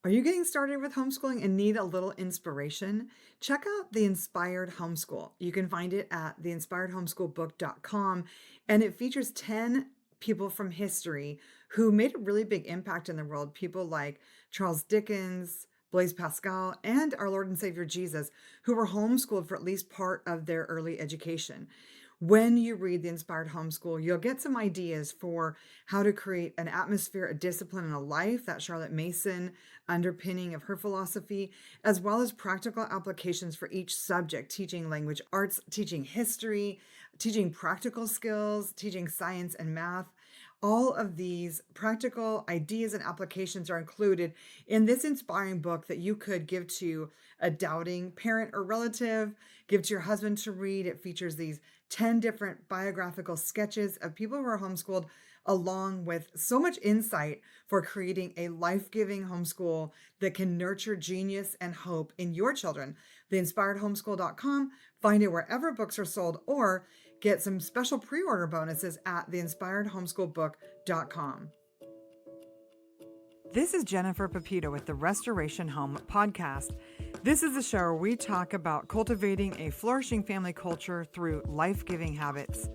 Are you getting started with homeschooling and need a little inspiration? Check out The Inspired Homeschool. You can find it at theinspiredhomeschoolbook.com, and it features 10 people from history who made a really big impact in the world. People like Charles Dickens, Blaise Pascal, and our Lord and Savior Jesus, who were homeschooled for at least part of their early education. When you read The Inspired Homeschool, you'll get some ideas for how to create an atmosphere, a discipline, and a life, that Charlotte Mason underpinning of her philosophy, as well as practical applications for each subject, teaching language arts, teaching history, teaching practical skills, teaching science and math. All of these practical ideas and applications are included in this inspiring book that you could give to a doubting parent or relative, give to your husband to read. It features these 10 different biographical sketches of people who are homeschooled, along with so much insight for creating a life-giving homeschool that can nurture genius and hope in your children. Theinspiredhomeschool.com. Find it wherever books are sold, or get some special pre-order bonuses at theinspiredhomeschoolbook.com. This is Jennifer Pepito with the Restoration Home Podcast. This is a show where we talk about cultivating a flourishing family culture through life-giving habits.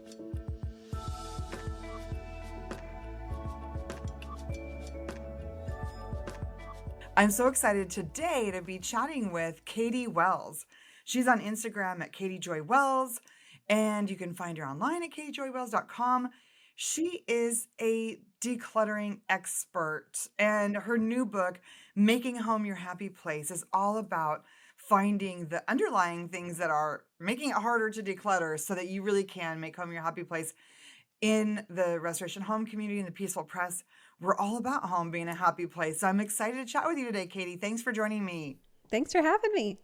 I'm so excited today to be chatting with Katy Wells. She's on Instagram at Katy Joy Wells, and you can find her online at katyjoywells.com. She is a decluttering expert, and her new book, Making Home Your Happy Place, is all about finding the underlying things that are making it harder to declutter so that you really can make home your happy place. In the Restoration Home community and the Peaceful Press, we're all about home being a happy place. So I'm excited to chat with you today, Katy. Thanks for joining me. Thanks for having me.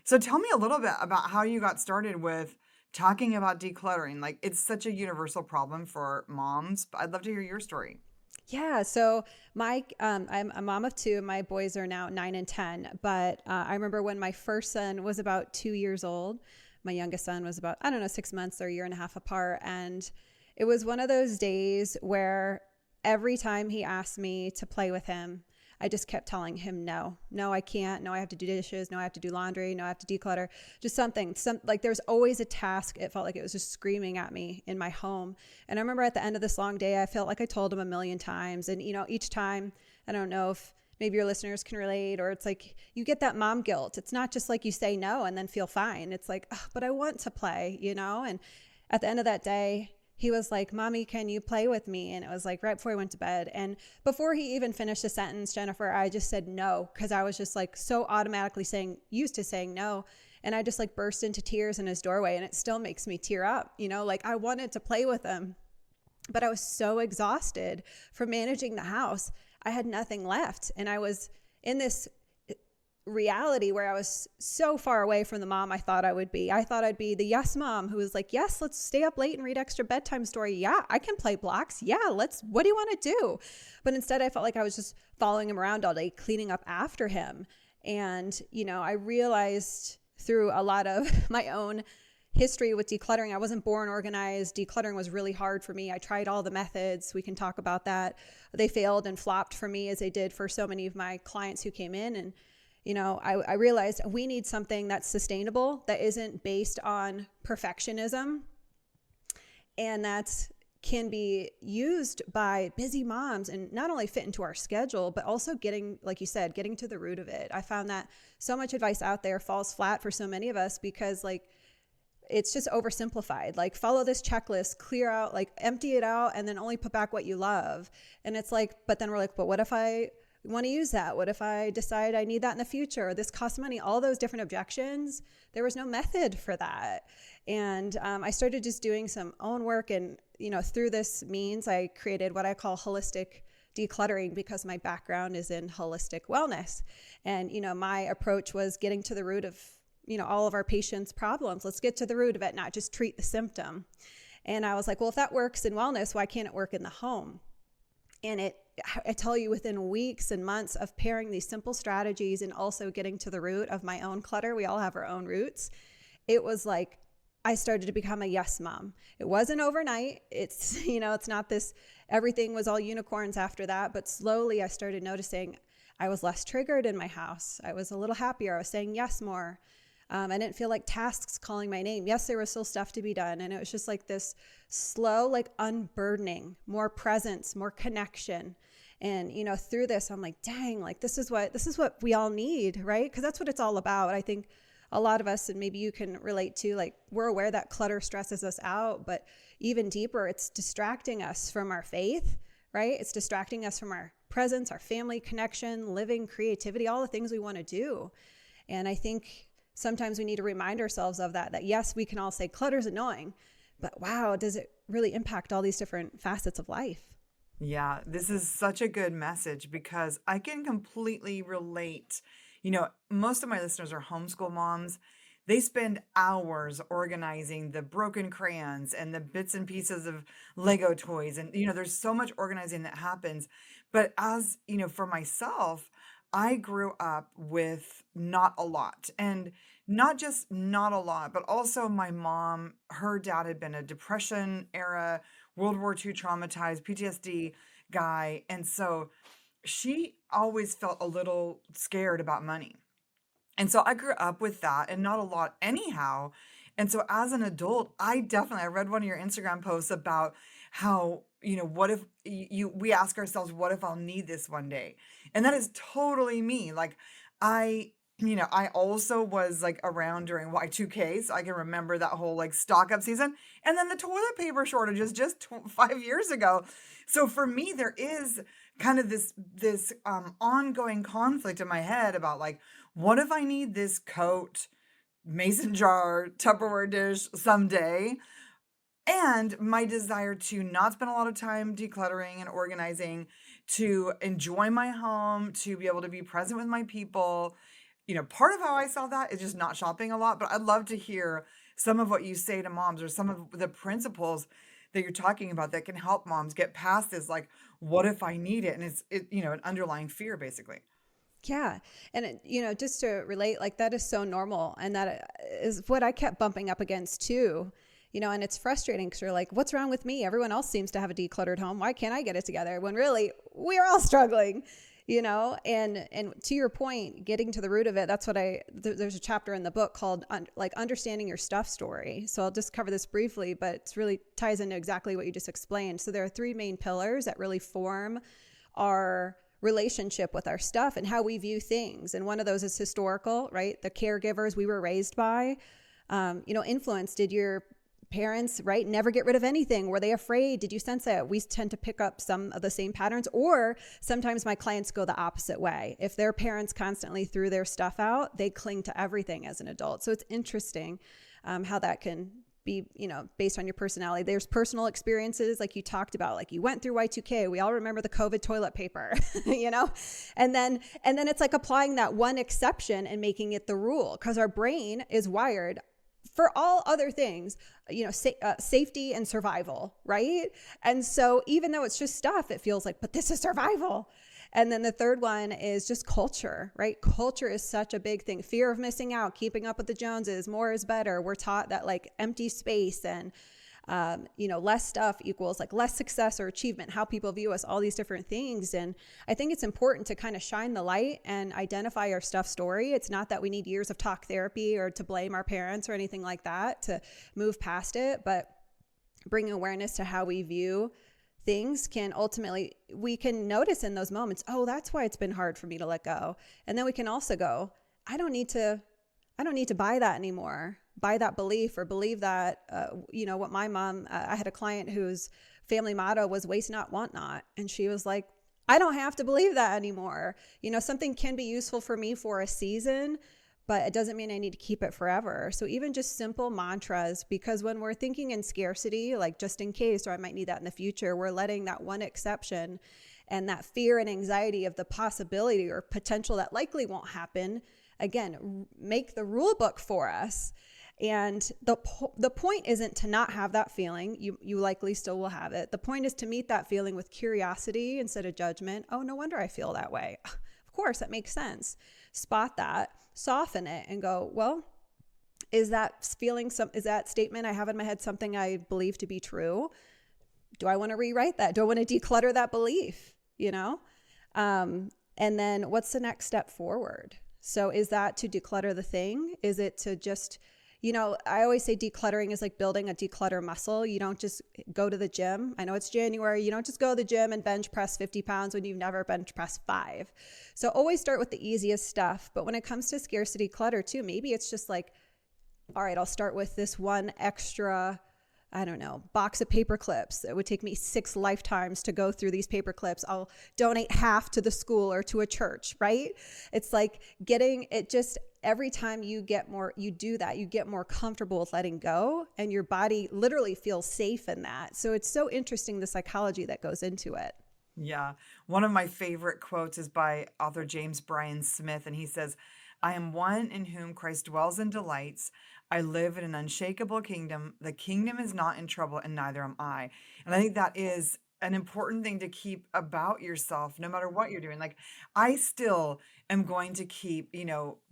So tell me a little bit about how you got started with talking about decluttering. Like, it's such a universal problem for moms, but I'd love to hear your story. Yeah, so I'm a mom of two. My boys are now 9 and 10. But I remember when my first son was about 2 years old. My youngest son was about, 6 months or a year and a half apart. And it was one of those days where every time he asked me to play with him, I just kept telling him, no, I can't. No, I have to do dishes. No, I have to do laundry. No, I have to declutter. Just something, like there's always a task. It felt like it was just screaming at me in my home. And I remember at the end of this long day, I felt like I told him a million times. And, each time, I don't know if maybe your listeners can relate, or it's like you get that mom guilt. It's not just like you say no and then feel fine. It's like, oh, but I want to play, And at the end of that day, he was like, Mommy, can you play with me? And it was like right before he went to bed. And before he even finished the sentence, Jennifer, I just said no, because I was just like so automatically used to saying no. And I just like burst into tears in his doorway, and it still makes me tear up, like I wanted to play with him, but I was so exhausted from managing the house. I had nothing left. And I was in this reality where I was so far away from the mom I thought I would be. I thought I'd be the yes mom who was like, yes, let's stay up late and read extra bedtime story. Yeah, I can play blocks. Yeah, what do you want to do? But instead I felt like I was just following him around all day, cleaning up after him. And, I realized through a lot of my own history with decluttering, I wasn't born organized. Decluttering was really hard for me. I tried all the methods. We can talk about that. They failed and flopped for me, as they did for so many of my clients who came in. And I realized we need something that's sustainable, that isn't based on perfectionism, and that can be used by busy moms and not only fit into our schedule, but also getting, like you said, getting to the root of it. I found that so much advice out there falls flat for so many of us because it's just oversimplified. Like, follow this checklist, clear out, like empty it out, and then only put back what you love. And it's like, but then we're like, but what if I want to use that? What if I decide I need that in the future? This costs money, all those different objections. There was no method for that. And I started just doing some own work. And, through this means, I created what I call holistic decluttering, because my background is in holistic wellness. And, my approach was getting to the root of, all of our patients' problems. Let's get to the root of it, not just treat the symptom. And I was like, well, if that works in wellness, why can't it work in the home? And I tell you, within weeks and months of pairing these simple strategies and also getting to the root of my own clutter, we all have our own roots. It was like I started to become a yes mom. It wasn't overnight. It's not this, everything was all unicorns after that, but slowly I started noticing I was less triggered in my house. I was a little happier. I was saying yes more. I didn't feel like tasks calling my name. Yes, there was still stuff to be done. And it was just like this slow, like unburdening, more presence, more connection. And, through this, I'm like, dang, like this is what we all need, right? Because that's what it's all about. I think a lot of us, and maybe you can relate to, like, we're aware that clutter stresses us out, but even deeper, it's distracting us from our faith, right? It's distracting us from our presence, our family connection, living, creativity, all the things we want to do. And I think sometimes we need to remind ourselves of that yes, we can all say clutter's annoying, but wow, does it really impact all these different facets of life? Yeah, this is such a good message because I can completely relate. Most of my listeners are homeschool moms. They spend hours organizing the broken crayons and the bits and pieces of Lego toys. And, there's so much organizing that happens. But as, for myself, I grew up with not a lot. And not just not a lot, but also my mom, her dad had been a Depression era, World War II traumatized, PTSD guy. And so she always felt a little scared about money. And so I grew up with that and not a lot anyhow. And so as an adult, I read one of your Instagram posts about how, what if we ask ourselves, what if I'll need this one day? And that is totally me. Like I also was like around during Y2K, so I can remember that whole like stock up season. And then the toilet paper shortages just 5 years ago. So for me, there is kind of this ongoing conflict in my head about like, what if I need this coat, mason jar, Tupperware dish someday? And my desire to not spend a lot of time decluttering and organizing, to enjoy my home, to be able to be present with my people. Part of how I saw that is just not shopping a lot, but I'd love to hear some of what you say to moms or some of the principles that you're talking about that can help moms get past this, like, what if I need it? And it's an underlying fear, basically. Yeah. And, just to relate, like that is so normal. And that is what I kept bumping up against too. And it's frustrating because you're like, what's wrong with me? Everyone else seems to have a decluttered home. Why can't I get it together? When really we're all struggling, and to your point, getting to the root of it, that's what there's a chapter in the book called like understanding your stuff story. So I'll just cover this briefly, but it really ties into exactly what you just explained. So there are three main pillars that really form our relationship with our stuff and how we view things. And one of those is historical, right? The caregivers we were raised by, influence. Did your parents, right, never get rid of anything? Were they afraid? Did you sense it? We tend to pick up some of the same patterns, or sometimes my clients go the opposite way. If their parents constantly threw their stuff out, they cling to everything as an adult. So it's interesting how that can be, based on your personality. There's personal experiences like you talked about, like you went through Y2K. We all remember the COVID toilet paper, and then it's like applying that one exception and making it the rule, because our brain is wired for all other things, safety and survival, right? And so even though it's just stuff, it feels like, but this is survival. And then the third one is just culture, right? Culture is such a big thing. Fear of missing out, keeping up with the Joneses, more is better. We're taught that like empty space and less stuff equals like less success or achievement, how people view us, all these different things. And I think it's important to kind of shine the light and identify our stuff story. It's not that we need years of talk therapy or to blame our parents or anything like that to move past it, but bringing awareness to how we view things we can notice in those moments, oh, that's why it's been hard for me to let go. And then we can also go, I don't need to buy that anymore. Buy that belief or believe that, what my mom, I had a client whose family motto was waste not, want not. And she was like, I don't have to believe that anymore. Something can be useful for me for a season, but it doesn't mean I need to keep it forever. So even just simple mantras, because when we're thinking in scarcity, like just in case, or I might need that in the future, we're letting that one exception and that fear and anxiety of the possibility or potential that likely won't happen, again, make the rule book for us. And the point isn't to not have that feeling. You likely still will have it. The point is to meet that feeling with curiosity instead of judgment. Oh, no wonder I feel that way. Of course, that makes sense. Spot that, soften it, and go, well, is that statement I have in my head something I believe to be true? Do I want to rewrite that? Do I want to declutter that belief? And then what's the next step forward? So is that to declutter the thing? Is it to just, I always say decluttering is like building a declutter muscle. You don't just go to the gym. I know it's January. You don't just go to the gym and bench press 50 pounds when you've never bench pressed 5. So always start with the easiest stuff. But when it comes to scarcity clutter too, maybe it's just like, all right, I'll start with this one extra, I don't know, box of paper clips. It would take me 6 lifetimes to go through these paper clips. I'll donate half to the school or to a church, right? It's like getting it just every time you do that, you get more comfortable with letting go, and your body literally feels safe in that. So it's so interesting, the psychology that goes into it. Yeah. One of my favorite quotes is by author James Bryan Smith, and he says, I am one in whom Christ dwells and delights. I live in an unshakable kingdom. The kingdom is not in trouble, and neither am I. And I think that is an important thing to keep about yourself, no matter what you're doing. Like, I still am going to keep,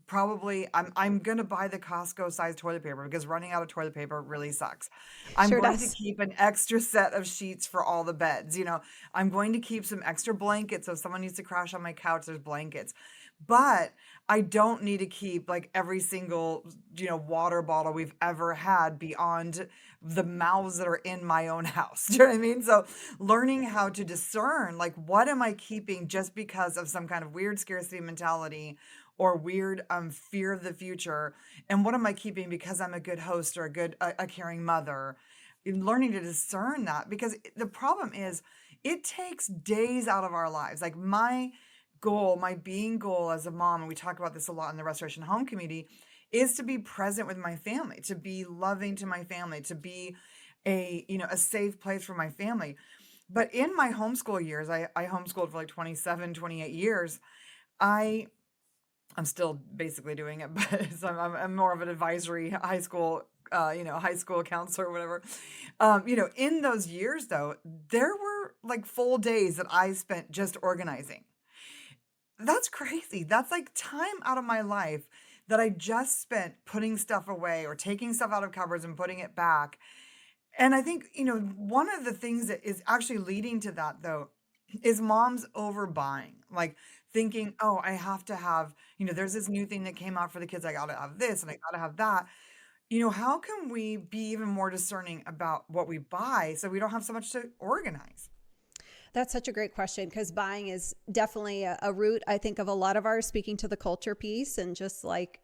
probably I'm going to buy the Costco size toilet paper because running out of toilet paper really sucks. I'm Sure going to does. keep an extra set of sheets for all the beds. I'm going to keep some extra blankets. So if someone needs to crash on my couch, there's blankets. But I don't need to keep like every single, water bottle we've ever had beyond the mouths that are in my own house. Do you know what I mean? So learning how to discern, like, what am I keeping just because of some kind of weird scarcity mentality or weird fear of the future? And what am I keeping because I'm a good host or a caring mother? And learning to discern that, because the problem is it takes days out of our lives. Like my being goal as a mom, and we talk about this a lot in the Restoration Home community, is to be present with my family, to be loving to my family, to be a safe place for my family. But in my homeschool years, I homeschooled for like 27, 28 years. I'm still basically doing it, but so I'm more of an advisory high school, high school counselor or whatever. In those years though, there were like full days that I spent just organizing. That's crazy. That's like time out of my life that I just spent putting stuff away or taking stuff out of cupboards and putting it back. And I think, one of the things that is actually leading to that though is moms overbuying, like thinking, oh, I have to have, there's this new thing that came out for the kids. I got to have this and I got to have that. How can we be even more discerning about what we buy so we don't have so much to organize? That's such a great question, because buying is definitely a root, I think, of a lot of ours, speaking to the culture piece and just like,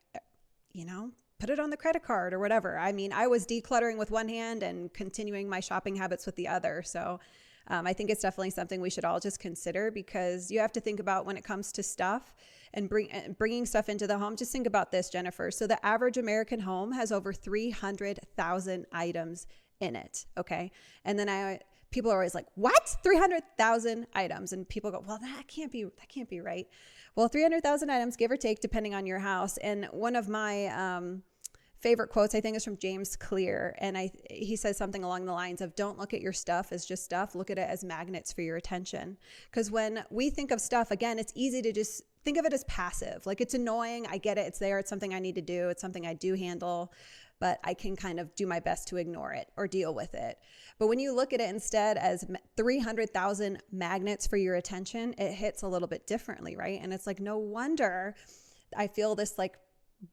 put it on the credit card or whatever. I mean, I was decluttering with one hand and continuing my shopping habits with the other. So I think it's definitely something we should all just consider, because you have to think about when it comes to stuff and bringing stuff into the home. Just think about this, Jennifer. So the average American home has over 300,000 items in it. Okay. And then people are always like, what? 300,000 items. And people go, well, that can't be right. Well, 300,000 items, give or take, depending on your house. And one of my favorite quotes, I think, is from James Clear. And he says something along the lines of, don't look at your stuff as just stuff. Look at it as magnets for your attention. Because when we think of stuff, again, it's easy to just think of it as passive. Like, it's annoying. I get it. It's there. It's something I need to do. It's something I do handle, but I can kind of do my best to ignore it or deal with it. But when you look at it instead as 300,000 magnets for your attention, it hits a little bit differently, right? And it's like, no wonder I feel this like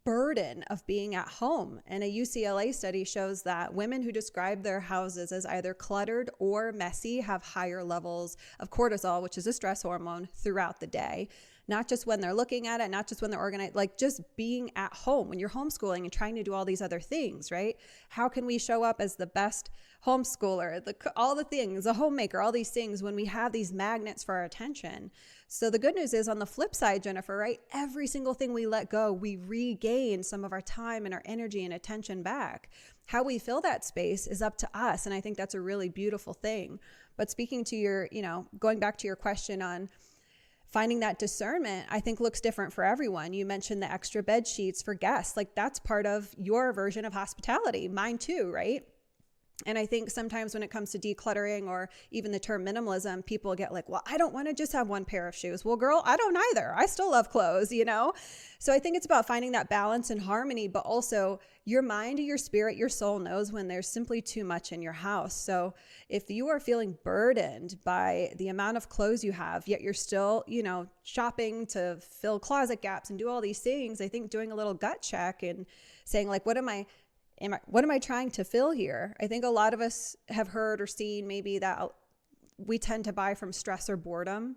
burden of being at home. And a UCLA study shows that women who describe their houses as either cluttered or messy have higher levels of cortisol, which is a stress hormone, throughout the day. Not just when they're looking at it, not just when they're organized, like just being at home when you're homeschooling and trying to do all these other things, right? How can we show up as the best homeschooler, all the things, a homemaker, all these things when we have these magnets for our attention? So the good news is, on the flip side, Jennifer, right? Every single thing we let go, we regain some of our time and our energy and attention back. How we fill that space is up to us. And I think that's a really beautiful thing. But speaking to your, going back to your question on finding that discernment, I think looks different for everyone. You mentioned the extra bed sheets for guests. Like, that's part of your version of hospitality. Mine too, right? And I think sometimes when it comes to decluttering or even the term minimalism, people get like, well, I don't want to just have one pair of shoes. Well, girl, I don't either. I still love clothes, you know? So I think it's about finding that balance and harmony, but also your mind, your spirit, your soul knows when there's simply too much in your house. So if you are feeling burdened by the amount of clothes you have, yet you're still, shopping to fill closet gaps and do all these things, I think doing a little gut check and saying like, what am I trying to fill here? I think a lot of us have heard or seen maybe that we tend to buy from stress or boredom.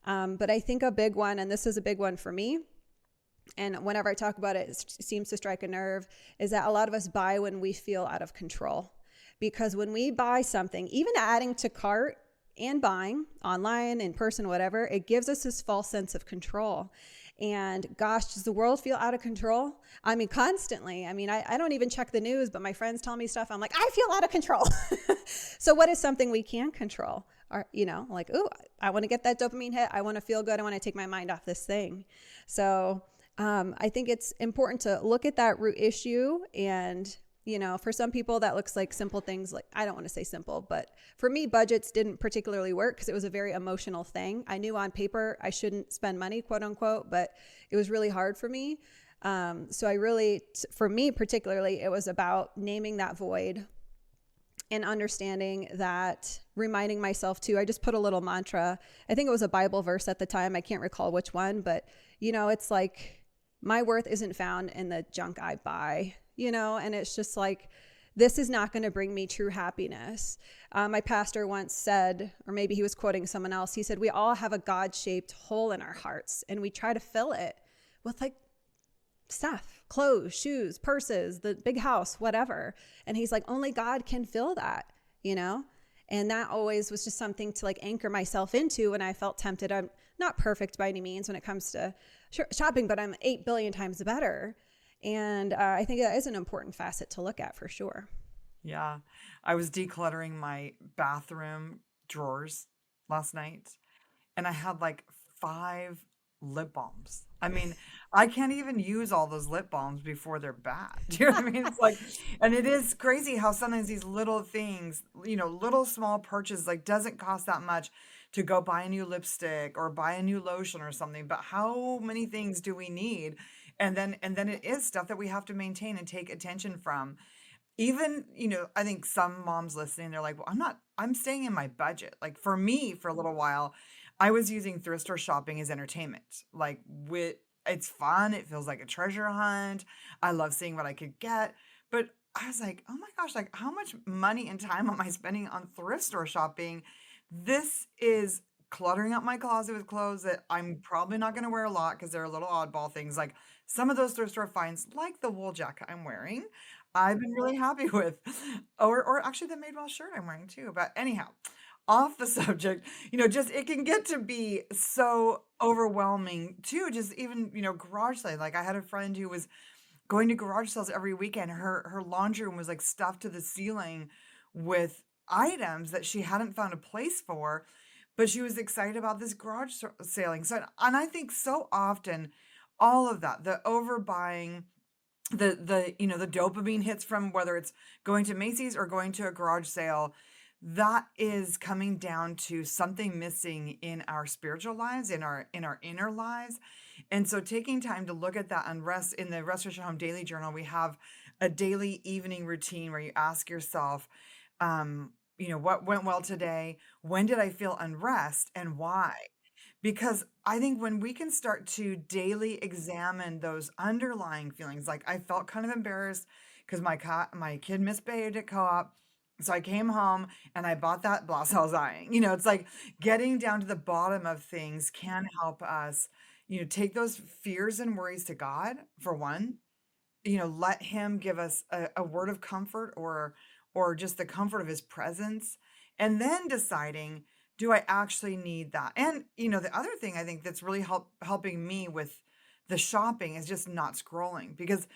But I think a big one, and this is a big one for me, and whenever I talk about it, it seems to strike a nerve, is that a lot of us buy when we feel out of control. Because when we buy something, even adding to cart and buying online, in person, whatever, it gives us this false sense of control. And gosh, does the world feel out of control? I mean, constantly. I mean, I don't even check the news, but my friends tell me stuff. I'm like, I feel out of control. So what is something we can control? Or, like, ooh, I want to get that dopamine hit. I want to feel good. I want to take my mind off this thing. So I think it's important to look at that root issue. And for some people that looks like simple things, like, I don't want to say simple, but for me, budgets didn't particularly work because it was a very emotional thing. I knew on paper I shouldn't spend money, quote unquote, but it was really hard for me. So for me particularly, it was about naming that void and understanding that, reminding myself too. I just put a little mantra. I think it was a Bible verse at the time. I can't recall which one, but it's like, my worth isn't found in the junk I buy, and it's just like, this is not going to bring me true happiness. My pastor once said, or maybe he was quoting someone else, he said, we all have a God-shaped hole in our hearts and we try to fill it with like stuff, clothes, shoes, purses, the big house, whatever. And he's like, only God can fill that, And that always was just something to like anchor myself into when I felt tempted. I'm not perfect by any means when it comes to shopping, but I'm 8 billion times better. And I think that is an important facet to look at for sure. Yeah. I was decluttering my bathroom drawers last night and I had like 5 lip balms. I mean, I can't even use all those lip balms before they're bad. Do you know what I mean? It's like, and it is crazy how sometimes these little things, little small purchases, like doesn't cost that much to go buy a new lipstick or buy a new lotion or something, but how many things do we need? And then it is stuff that we have to maintain and take attention from. Even, I think some moms listening, they're like, well, I'm staying in my budget. Like for me, for a little while, I was using thrift store shopping as entertainment. It's fun. It feels like a treasure hunt. I love seeing what I could get. But I was like, oh my gosh, like how much money and time am I spending on thrift store shopping? This is cluttering up my closet with clothes that I'm probably not going to wear a lot because they're little oddball things. Like some of those thrift store finds, like the wool jacket I'm wearing, I've been really happy with. Or actually the Madewell shirt I'm wearing too. But anyhow, off the subject, just it can get to be so overwhelming too. Just even, garage sale. Like I had a friend who was going to garage sales every weekend. Her laundry room was like stuffed to the ceiling with items that she hadn't found a place for, but she was excited about this sailing. So, and I think so often all of that, the overbuying, the dopamine hits from whether it's going to Macy's or going to a garage sale, that is coming down to something missing in our spiritual lives, in our inner lives. And so taking time to look at that unrest in the Restoration Home Daily Journal, we have a daily evening routine where you ask yourself, what went well today? When did I feel unrest and why? Because I think when we can start to daily examine those underlying feelings, like I felt kind of embarrassed because my kid misbehaved at co-op. So I came home and I bought that blouse I was eyeing. It's like getting down to the bottom of things can help us, take those fears and worries to God for one, let him give us a word of comfort or just the comfort of his presence. And then deciding, do I actually need that? And, the other thing I think that's really helping me with the shopping is just not scrolling because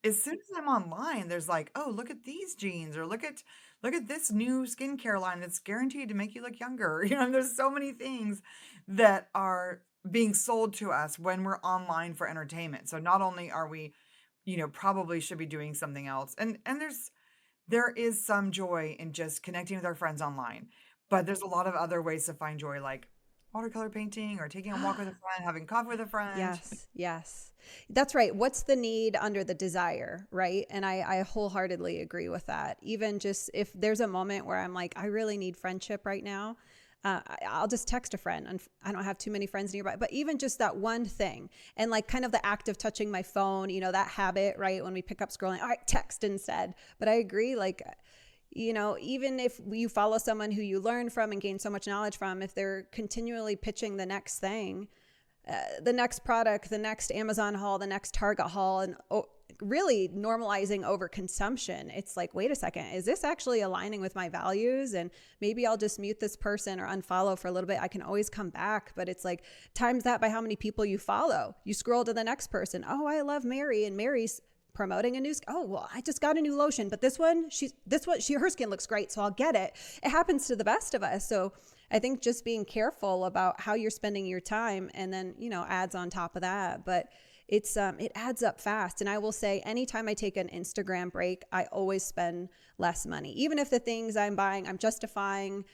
as soon as I'm online, there's like, oh, look at these jeans or look at this new skincare line that's guaranteed to make you look younger. And there's so many things that are being sold to us when we're online for entertainment. So not only are we, probably should be doing something else. And there is some joy in just connecting with our friends online, but there's a lot of other ways to find joy, like watercolor painting or taking a walk with a friend, having coffee with a friend. Yes, yes. That's right. What's the need under the desire, right? And I wholeheartedly agree with that. Even just if there's a moment where I'm like, I really need friendship right now, I'll just text a friend. And I don't have too many friends nearby, but even just that one thing and like kind of the act of touching my phone, that habit, right? When we pick up scrolling, all right, text instead. But I agree, like, even if you follow someone who you learn from and gain so much knowledge from, if they're continually pitching the next thing, the next product, the next Amazon haul, the next Target haul, and really normalizing overconsumption. It's like, wait a second, is this actually aligning with my values? And maybe I'll just mute this person or unfollow for a little bit. I can always come back, but it's like times that by how many people you follow. You scroll to the next person. Oh, I love Mary, and Mary's promoting a new, oh, well, I just got a new lotion, but her skin looks great, so I'll get it. It happens to the best of us. So I think just being careful about how you're spending your time, and then, ads on top of that. But it adds up fast. And I will say, anytime I take an Instagram break, I always spend less money. Even if the things I'm buying, I'm justifying,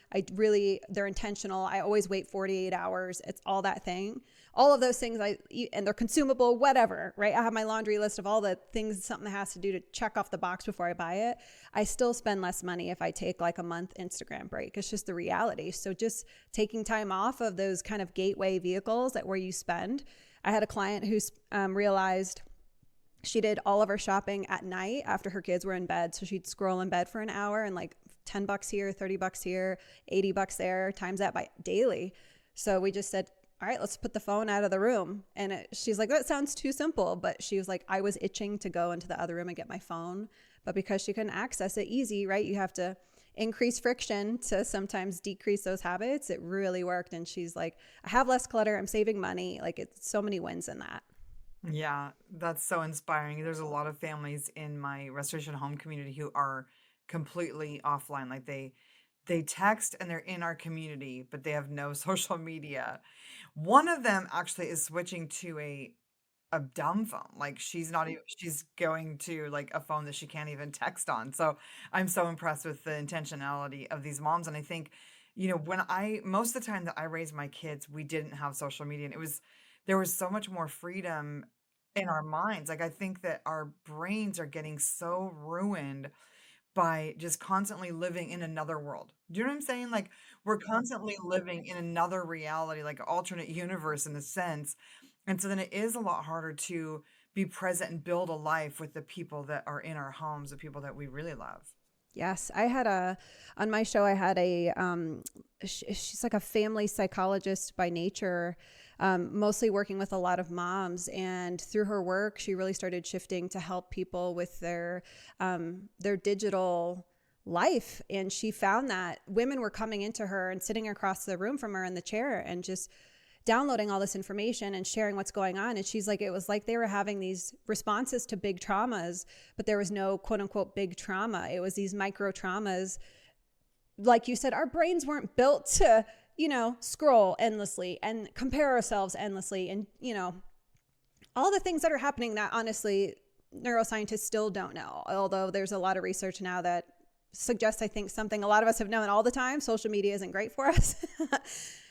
they're intentional. I always wait 48 hours. It's all that thing. All of those things and they're consumable, whatever, right? I have my laundry list of all the things something has to do to check off the box before I buy it. I still spend less money if I take like a month Instagram break. It's just the reality. So just taking time off of those kind of gateway vehicles where you spend. I had a client who realized she did all of her shopping at night after her kids were in bed. So she'd scroll in bed for an hour and like $10 here, $30 here, $80 there, times that by daily. So we just said, all right, let's put the phone out of the room. And she's like, that sounds too simple. But she was like, I was itching to go into the other room and get my phone. But because she couldn't access it easy, right? You have to increase friction to sometimes decrease those habits. It really worked. And she's like, I have less clutter. I'm saving money. Like, it's so many wins in that. Yeah, that's so inspiring. There's a lot of families in my restoration home community who are completely offline. Like they text and they're in our community, but they have no social media. One of them actually is switching to a dumb phone. Like she's going to like a phone that she can't even text on. So I'm so impressed with the intentionality of these moms. And I think, when most of the time that I raised my kids, we didn't have social media, and there was so much more freedom in our minds. Like I think that our brains are getting so ruined by just constantly living in another world. Do you know what I'm saying? Like we're constantly living in another reality, like an alternate universe in a sense. And so then it is a lot harder to be present and build a life with the people that are in our homes, the people that we really love. Yes, on my show, I had she's like a family psychologist by nature, mostly working with a lot of moms. And through her work, she really started shifting to help people with their digital life. And she found that women were coming into her and sitting across the room from her in the chair and just downloading all this information and sharing what's going on. And she's like, it was like they were having these responses to big traumas, but there was no quote unquote big trauma. It was these micro traumas. Like you said, our brains weren't built to, scroll endlessly and compare ourselves endlessly. And, all the things that are happening that honestly, neuroscientists still don't know. Although there's a lot of research now that suggests, I think, something a lot of us have known all the time. Social media isn't great for us.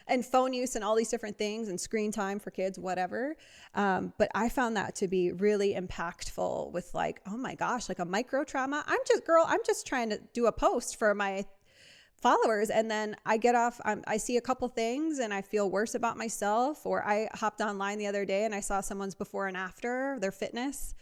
And phone use and all these different things and screen time for kids, whatever. But I found that to be really impactful with like, oh my gosh, like a micro trauma. I'm just trying to do a post for my followers. And then I get off, I see a couple things and I feel worse about myself. Or I hopped online the other day and I saw someone's before and after their fitness,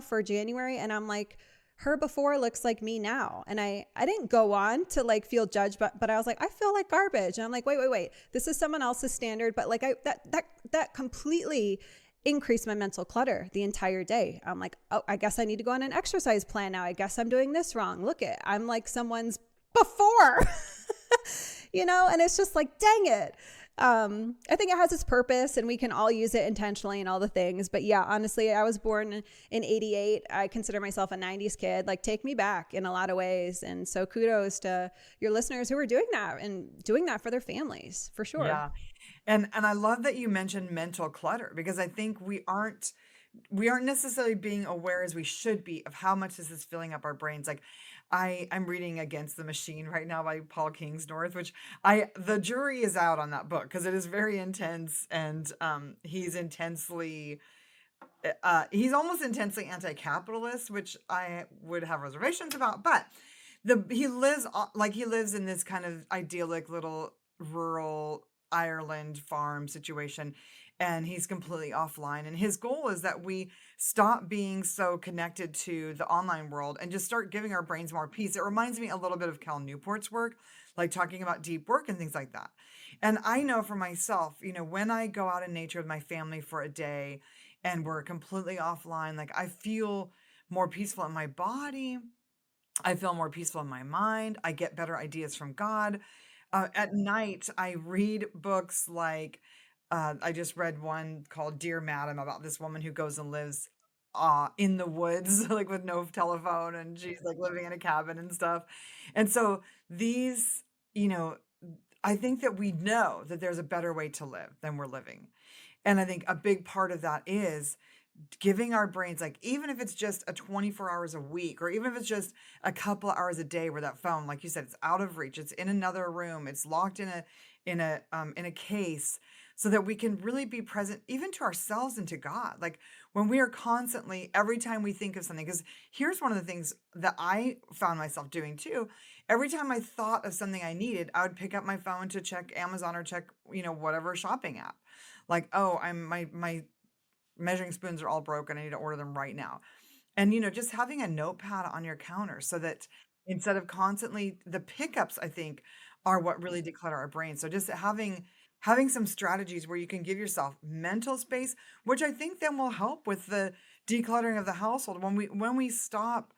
for January. And I'm like, her before looks like me now. And I didn't go on to like feel judged, but I was like, I feel like garbage. And I'm like, wait, this is someone else's standard. But like that completely increased my mental clutter the entire day. I'm like, oh, I guess I need to go on an exercise plan now. I guess I'm doing this wrong. I'm like someone's before, and it's just like, dang it. I think it has its purpose and we can all use it intentionally and all the things. But yeah, honestly, I was born in 88. I consider myself a 90s kid. Like, take me back in a lot of ways. And so kudos to your listeners who are doing that and doing that for their families, for sure. Yeah. And I love that you mentioned mental clutter, because I think we aren't necessarily being aware as we should be of how much this is filling up our brains. Like I'm reading Against the Machine right now by Paul Kingsnorth, which the jury is out on that book because it is very intense, and he's almost intensely anti-capitalist, which I would have reservations about, but he lives in this kind of idyllic little rural Ireland farm situation, and he's completely offline. And his goal is that we stop being so connected to the online world and just start giving our brains more peace. It reminds me a little bit of Cal Newport's work, like talking about deep work and things like that. And I know for myself, when I go out in nature with my family for a day and we're completely offline, like I feel more peaceful in my body. I feel more peaceful in my mind. I get better ideas from God. At night, I read books like I just read one called Dear Madam about this woman who goes and lives in the woods, like with no telephone, and she's like living in a cabin and stuff. And so these, you know, I think that we know that there's a better way to live than we're living. And I think a big part of that is giving our brains, like, even if it's just a 24 hours a week, or even if it's just a couple of hours a day where that phone, like you said, it's out of reach, it's in another room, it's locked in a case, so that we can really be present even to ourselves and to God. Like when we are constantly, every time we think of something, because here's one of the things that I found myself doing too. Every time I thought of something I needed, I would pick up my phone to check Amazon or check, whatever shopping app. Like, oh, my measuring spoons are all broken. I need to order them right now. And, just having a notepad on your counter so that instead of constantly the pickups, I think, are what really declutter our brain. So just having some strategies where you can give yourself mental space, which I think then will help with the decluttering of the household. When we stop,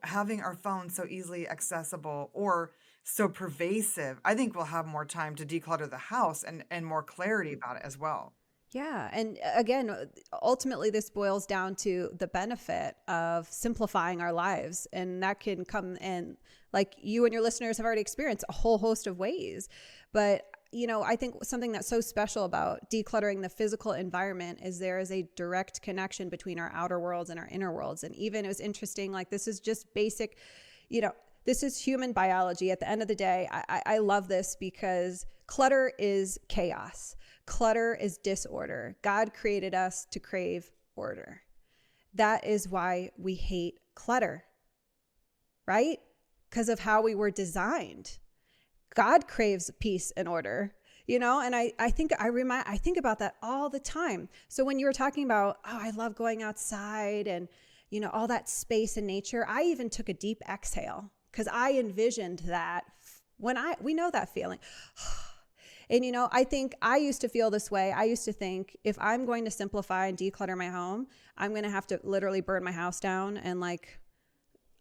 having our phones so easily accessible or so pervasive, I think we'll have more time to declutter the house and more clarity about it as well. Yeah. And again, ultimately, this boils down to the benefit of simplifying our lives. And that can come in, like you and your listeners have already experienced, a whole host of ways. But, I think something that's so special about decluttering the physical environment is there is a direct connection between our outer worlds and our inner worlds. And even it was interesting, like this is just basic, this is human biology. At the end of the day, I love this because clutter is chaos. Clutter is disorder. God created us to crave order. That is why we hate clutter, right? Because of how we were designed. God craves peace and order, and I think about that all the time. So when you were talking about, oh, I love going outside and, all that space in nature, I even took a deep exhale because I envisioned that we know that feeling. And, I think I used to feel this way. I used to think if I'm going to simplify and declutter my home, I'm going to have to literally burn my house down. And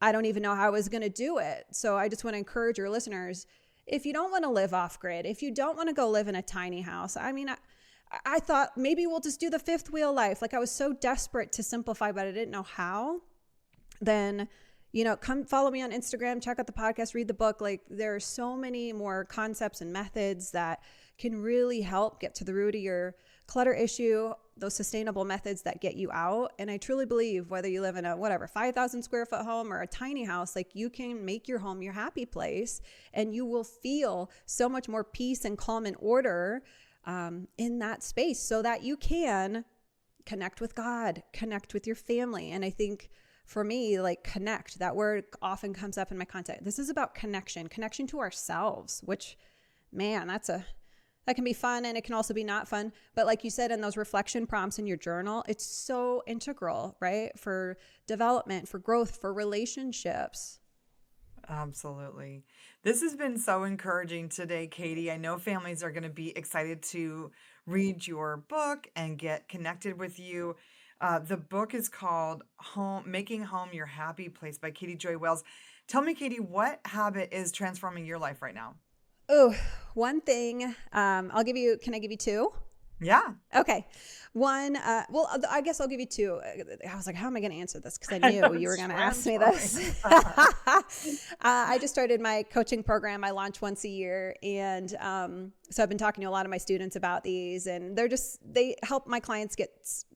I don't even know how I was going to do it. So I just want to encourage your listeners, if you don't want to live off grid, if you don't want to go live in a tiny house, I thought maybe we'll just do the fifth wheel life. Like I was so desperate to simplify, but I didn't know how. Then come follow me on Instagram, check out the podcast, read the book. Like there are so many more concepts and methods that can really help get to the root of your clutter issue, those sustainable methods that get you out. And I truly believe whether you live in a 5,000 square foot home or a tiny house, like you can make your home your happy place and you will feel so much more peace and calm and order in that space so that you can connect with God, connect with your family. And I think for me, like connect, that word often comes up in my content. This is about connection to ourselves, which, man, that can be fun and it can also be not fun. But like you said, in those reflection prompts in your journal, it's so integral, right? For development, for growth, for relationships. Absolutely. This has been so encouraging today, Katy. I know families are going to be excited to read your book and get connected with you. The book is called Making Home Your Happy Place by Katy Joy Wells. Tell me, Katy, what habit is transforming your life right now? Oh, one thing, can I give you two? Yeah. Okay. One, I guess I'll give you two. I was like, how am I going to answer this? Because I knew you were going to ask me this. I just started my coaching program. I launch once a year. And so I've been talking to a lot of my students about these, and they help my clients get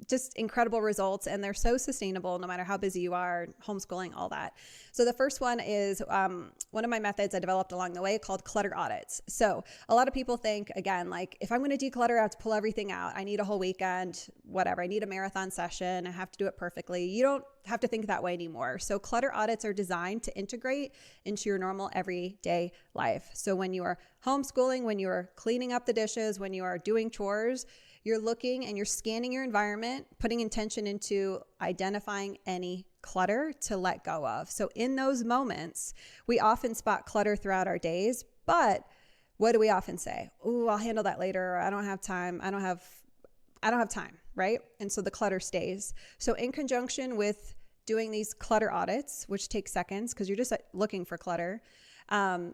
just incredible results, and they're so sustainable no matter how busy you are, homeschooling, all that. So the first one is one of my methods I developed along the way called clutter audits. So a lot of people think, again, like if I'm going to declutter, I have to pull everything out. I need a whole weekend, whatever. I need a marathon session. I have to do it perfectly. You don't have to think that way anymore. So clutter audits are designed to integrate into your normal everyday life. So when you are homeschooling, when you are cleaning up the dishes, when you are doing chores, you're looking and you're scanning your environment, putting intention into identifying any clutter to let go of. So in those moments, we often spot clutter throughout our days, but what do we often say? Oh, I'll handle that later. Or I don't have time. I don't have time, right? And so the clutter stays. So in conjunction with doing these clutter audits, which take seconds because you're just looking for clutter,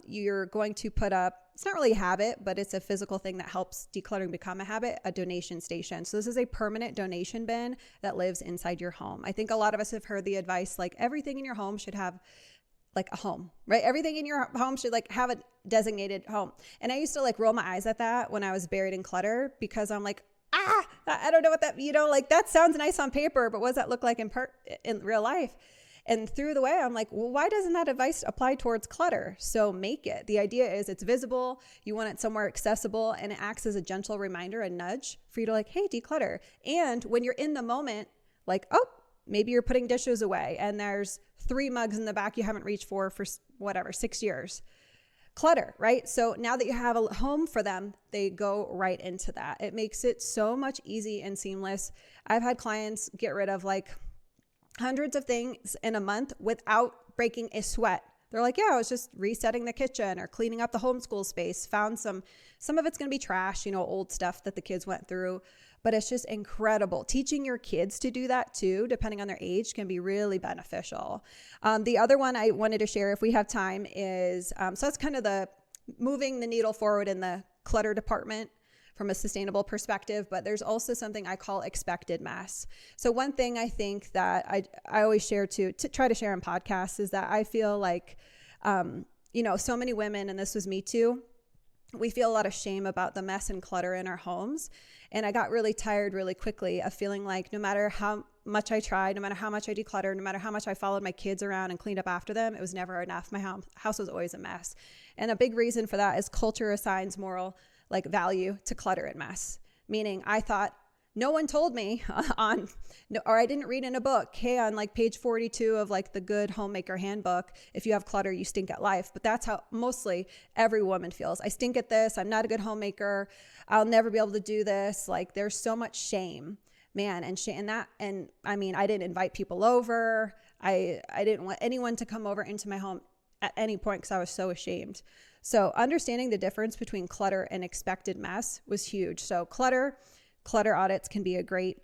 you're going to put up, it's not really a habit, but it's a physical thing that helps decluttering become a habit, a donation station. So this is a permanent donation bin that lives inside your home. I think a lot of us have heard the advice, like everything in your home should have like a home, right? Everything in your home should like have a designated home. And I used to like roll my eyes at that when I was buried in clutter because I'm like, I don't know what that, like that sounds nice on paper, but what does that look like in real life? And through the way, I'm like, well, why doesn't that advice apply towards clutter? So make it. The idea is it's visible. You want it somewhere accessible, and it acts as a gentle reminder, a nudge for you to like, hey, declutter. And when you're in the moment, like, oh, maybe you're putting dishes away and there's 3 mugs in the back you haven't reached for whatever, 6 years. Clutter, right? So now that you have a home for them, they go right into that. It makes it so much easy and seamless. I've had clients get rid of like hundreds of things in a month without breaking a sweat. They're like, yeah, I was just resetting the kitchen or cleaning up the homeschool space, found some of it's going to be trash, old stuff that the kids went through, but it's just incredible. Teaching your kids to do that too, depending on their age, can be really beneficial. The other one I wanted to share if we have time is, so that's kind of the moving the needle forward in the clutter department from a sustainable perspective, but there's also something I call expected mess. So one thing I think that I always share to try to share on podcasts is that I feel like, so many women, and this was me too, we feel a lot of shame about the mess and clutter in our homes. And I got really tired really quickly of feeling like no matter how much I tried, no matter how much I decluttered, no matter how much I followed my kids around and cleaned up after them, it was never enough. My house was always a mess. And a big reason for that is culture assigns moral value to clutter and mess. Meaning I thought no one told me or I didn't read in a book, hey, on page 42 of the Good Homemaker Handbook, if you have clutter, you stink at life. But that's how mostly every woman feels. I stink at this. I'm not a good homemaker. I'll never be able to do this. There's so much shame, man. And I mean, I didn't invite people over. I didn't want anyone to come over into my home at any point because I was so ashamed. So understanding the difference between clutter and expected mess was huge. So clutter audits can be a great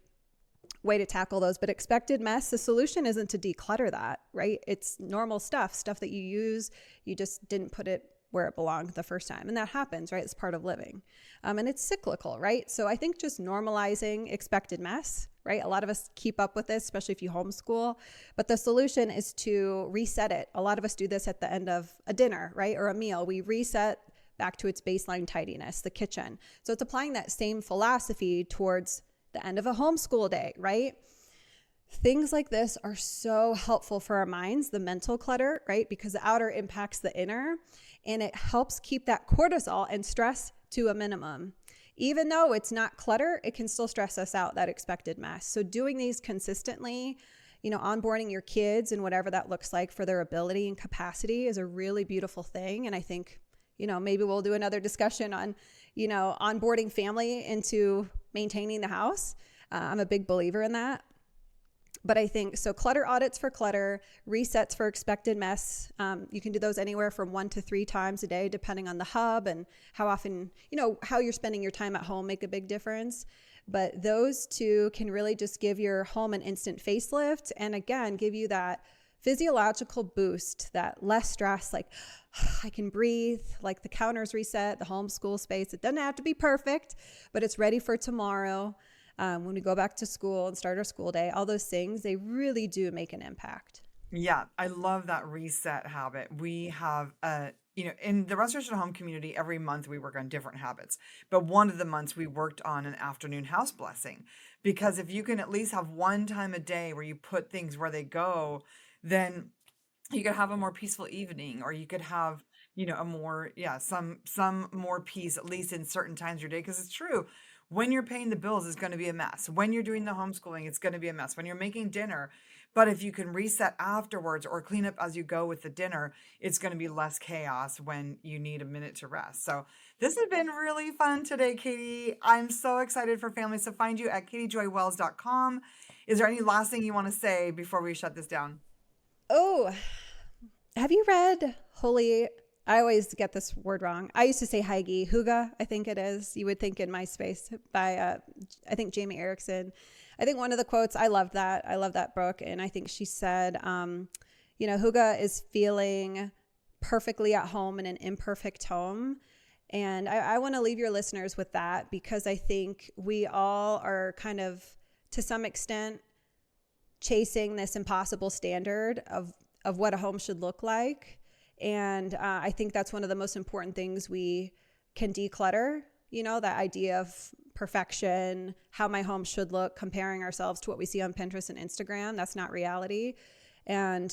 way to tackle those, but expected mess, the solution isn't to declutter that, right? It's normal stuff that you use. You just didn't put it where it belonged the first time. And that happens, right? It's part of living. And it's cyclical, right? So I think just normalizing expected mess, right? A lot of us keep up with this, especially if you homeschool, but the solution is to reset it. A lot of us do this at the end of a dinner, right? Or a meal. We reset back to its baseline tidiness, the kitchen. So it's applying that same philosophy towards the end of a homeschool day, right? Things like this are so helpful for our minds, the mental clutter, right? Because the outer impacts the inner, and it helps keep that cortisol and stress to a minimum. Even though it's not clutter, it can still stress us out, that expected mess. So doing these consistently, onboarding your kids and whatever that looks like for their ability and capacity is a really beautiful thing. And I think, maybe we'll do another discussion on, onboarding family into maintaining the house. I'm a big believer in that. But I think, so clutter audits for clutter, resets for expected mess. You can do those anywhere from 1 to 3 times a day, depending on the hub and how often, how you're spending your time at home make a big difference. But those two can really just give your home an instant facelift. And again, give you that physiological boost, that less stress, I can breathe, the counters reset, the homeschool space. It doesn't have to be perfect, but it's ready for tomorrow. When we go back to school and start our school day, all those things, they really do make an impact. Yeah, I love that reset habit. We have in the Restoration Home community, every month we work on different habits. But one of the months we worked on an afternoon house blessing. Because if you can at least have one time a day where you put things where they go, then you could have a more peaceful evening, or you could have, a more, yeah, some more peace, at least in certain times of your day. Because it's true, when you're paying the bills, it's going to be a mess. When you're doing the homeschooling, it's going to be a mess. When you're making dinner, but if you can reset afterwards or clean up as you go with the dinner, it's going to be less chaos when you need a minute to rest. So this has been really fun today, Katie. I'm so excited for families to find you at katyjoywells.com. Is there any last thing you want to say before we shut this down? Oh, have you read Holy? I always get this word wrong. I used to say Heige Huga, I think it is. You would think in MySpace by, I think Jamie Erickson. I think one of the quotes, I loved that. I love that book. And I think she said, Huga is feeling perfectly at home in an imperfect home. And I want to leave your listeners with that, because I think we all are kind of, to some extent, chasing this impossible standard of what a home should look like. And I think that's one of the most important things we can declutter, that idea of perfection, how my home should look, comparing ourselves to what we see on Pinterest and Instagram. That's not reality. And,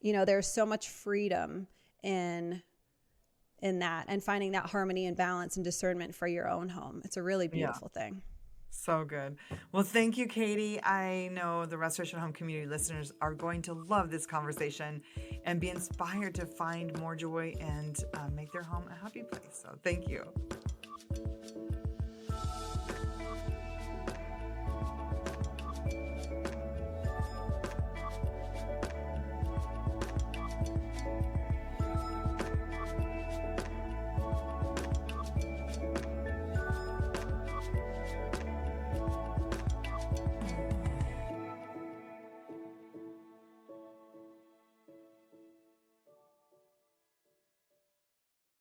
there's so much freedom in that, and finding that harmony and balance and discernment for your own home. It's a really Yeah. beautiful thing. So good. Well, thank you, Katie. I know the Restoration Home community listeners are going to love this conversation and be inspired to find more joy and make their home a happy place. So thank you.